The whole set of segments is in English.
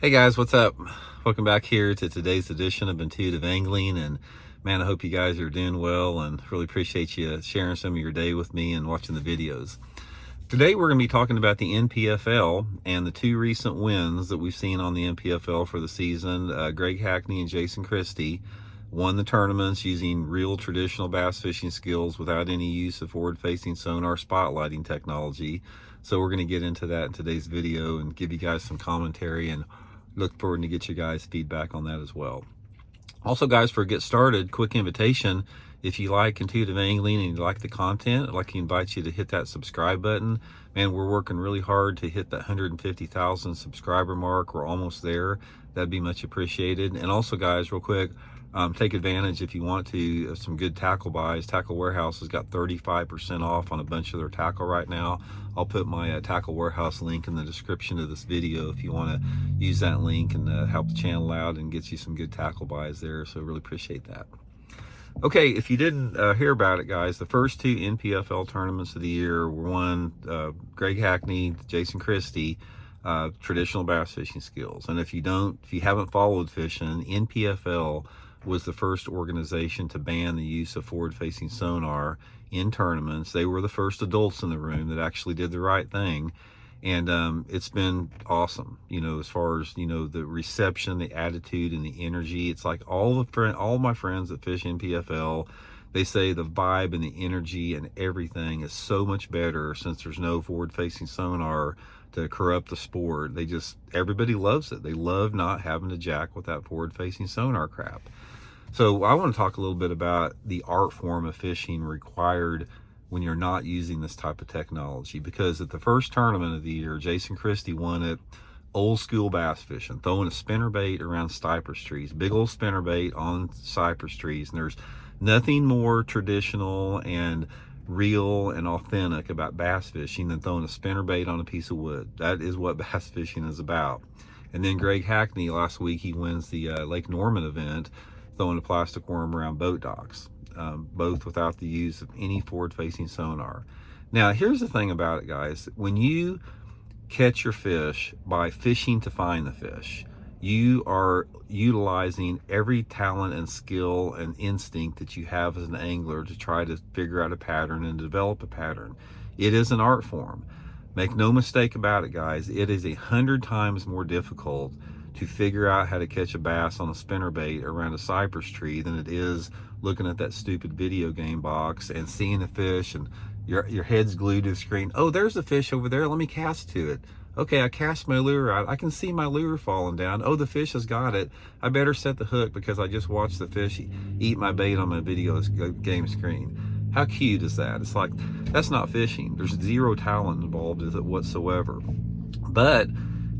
Hey guys, what's up? Welcome back here to today's edition of Intuitive Angling. And man, I hope you guys are doing well and really appreciate you sharing some of your day with me and watching the videos. Today we're going to be talking about the NPFL and the two recent wins that we've seen on the NPFL for the season. Greg Hackney and Jason Christie won the tournaments using real traditional bass fishing skills without any use of forward-facing sonar spotlighting technology. So we're going to get into that in today's video and give you guys some commentary, and look forward to get you guys feedback on that as well. Also guys, for get started, quick invitation: if you like intuitive angling and you like the content, I'd like to invite you to hit that subscribe button. Man, we're working really hard to hit that 150,000 subscriber mark. We're almost there. That'd be much appreciated. And also guys, real quick, take advantage, if you want to, of some good tackle buys. Tackle Warehouse has got 35% off on a bunch of their tackle right now. I'll put my Tackle Warehouse link in the description of this video if you want to use that link and help the channel out and get you some good tackle buys there. So really appreciate that. Okay, if you didn't hear about it, guys, the first two NPFL tournaments of the year were won Greg Hackney, Jason Christie, traditional bass fishing skills. And if you haven't followed fishing, NPFL was the first organization to ban the use of forward-facing sonar in tournaments. They were the first adults in the room that actually did the right thing. And it's been awesome, as far as, the reception, the attitude, and the energy. It's like all my friends that fish NPFL, they say the vibe and the energy and everything is so much better since there's no forward-facing sonar to corrupt the sport. Everybody loves it. They love not having to jack with that forward-facing sonar crap. So I want to talk a little bit about the art form of fishing required when you're not using this type of technology. Because at the first tournament of the year, Jason Christie won it old school bass fishing, throwing a spinnerbait around cypress trees, big old spinnerbait on cypress trees. And there's nothing more traditional and real and authentic about bass fishing than throwing a spinnerbait on a piece of wood. That is what bass fishing is about. And then Greg Hackney, last week, he wins the Lake Norman event, throwing a plastic worm around boat docks, both without the use of any forward-facing sonar. Now, here's the thing about it, guys. When you catch your fish by fishing to find the fish, you are utilizing every talent and skill and instinct that you have as an angler to try to figure out a pattern and develop a pattern. It is an art form. Make no mistake about it, guys. It is 100 times more difficult to figure out how to catch a bass on a spinnerbait around a cypress tree than it is looking at that stupid video game box and seeing a fish and your head's glued to the screen. Oh, there's a fish over there. Let me cast to it. Okay, I cast my lure out. I can see my lure falling down. Oh, the fish has got it. I better set the hook because I just watched the fish eat my bait on my video game screen. How cute is that? It's like, that's not fishing. There's zero talent involved with it whatsoever. But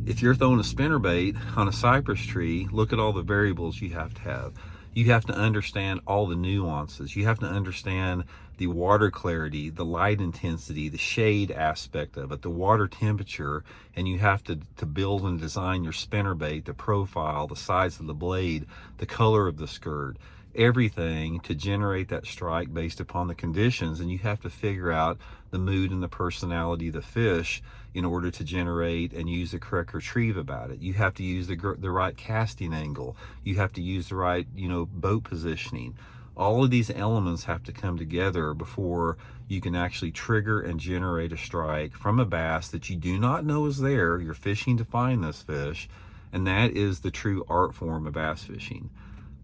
if you're throwing a spinnerbait on a cypress tree, look at all the variables you have to have. You have to understand all the nuances. You have to understand the water clarity, the light intensity, the shade aspect of it, the water temperature, and you have to build and design your spinnerbait, the profile, the size of the blade, the color of the skirt, everything to generate that strike based upon the conditions. And you have to figure out the mood and the personality of the fish in order to generate and use the correct retrieve about it. You have to use the right casting angle. You have to use the right, boat positioning. All of these elements have to come together before you can actually trigger and generate a strike from a bass that you do not know is there. You're fishing to find this fish, and that is the true art form of bass fishing.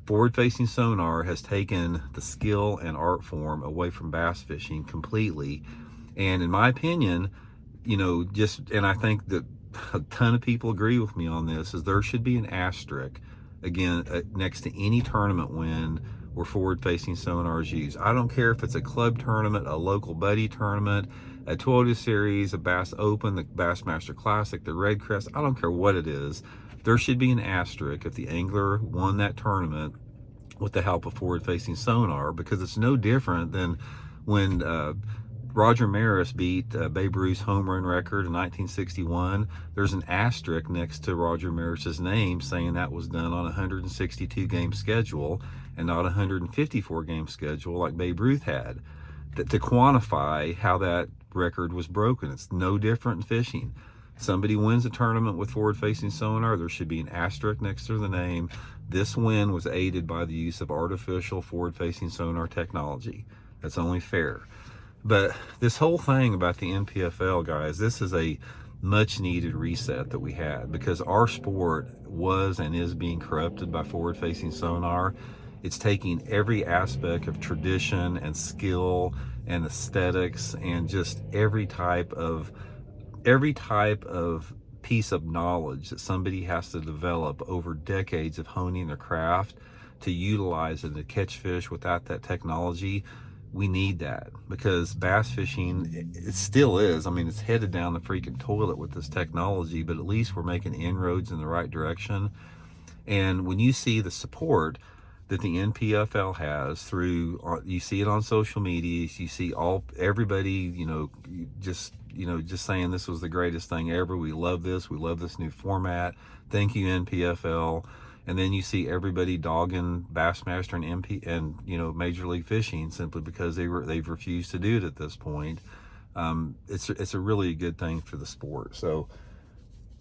Forward-facing sonar has taken the skill and art form away from bass fishing completely. And in my opinion, and I think that a ton of people agree with me on this, is there should be an asterisk, again, next to any tournament win where forward-facing sonar is used. I don't care if it's a club tournament, a local buddy tournament, a Toyota Series, a Bass Open, the Bassmaster Classic, the Red Crest, I don't care what it is. There should be an asterisk if the angler won that tournament with the help of forward-facing sonar, because it's no different than when Roger Maris beat Babe Ruth's home run record in 1961. There's an asterisk next to Roger Maris's name saying that was done on a 162 game schedule and not a 154 game schedule like Babe Ruth had, to quantify how that record was broken. It's no different in fishing. somebody wins a tournament with forward-facing sonar, there should be an asterisk next to the name. This win was aided by the use of artificial forward-facing sonar technology. That's only fair. But this whole thing about the NPFL, guys, this is a much needed reset that we had, because our sport was and is being corrupted by forward-facing sonar. It's taking every aspect of tradition and skill and aesthetics and just every type of piece of knowledge that somebody has to develop over decades of honing their craft to utilize it to catch fish. Without that technology, we need that, because bass fishing, it still is, I mean, it's headed down the freaking toilet with this technology, but at least we're making inroads in the right direction. And when you see the support that the NPFL has through, you see it on social media, you see everybody, just saying this was the greatest thing ever. We love this new format. Thank you, NPFL. And then you see everybody dogging Bassmaster and Major League Fishing simply because they've refused to do it at this point. It's a really good thing for the sport. So,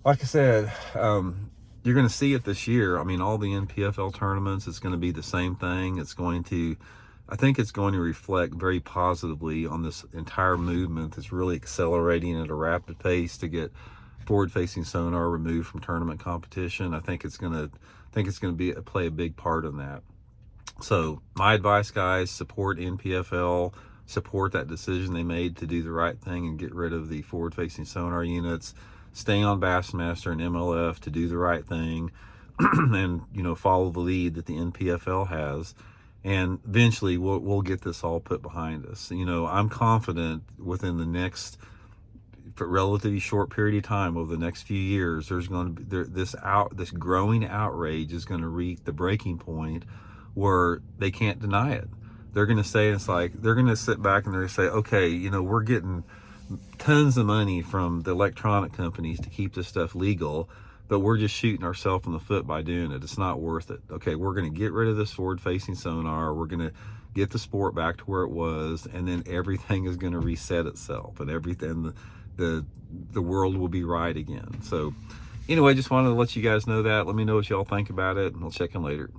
like I said, you're going to see it this year. I mean, all the NPFL tournaments, it's going to be the same thing. I think it's going to reflect very positively on this entire movement that's really accelerating at a rapid pace to get forward-facing sonar removed from tournament competition. I think it's going to play a big part in that. So my advice, guys, support NPFL, support that decision they made to do the right thing and get rid of the forward-facing sonar units. Stay on Bassmaster and MLF to do the right thing, and follow the lead that the NPFL has. And eventually we'll get this all put behind us. I'm confident within the next relatively short period of time, over the next few years, there's going to be this growing outrage is going to reach the breaking point where they can't deny it. They're going to say, it's like they're going to sit back and they're going to say, okay, we're getting tons of money from the electronic companies to keep this stuff legal, but we're just shooting ourselves in the foot by doing it. It's not worth it. Okay, we're going to get rid of this forward-facing sonar. We're going to get the sport back to where it was, and then everything is going to reset itself, and everything, the world will be right again. So anyway, just wanted to let you guys know that. Let me know what y'all think about it, and we'll check in later.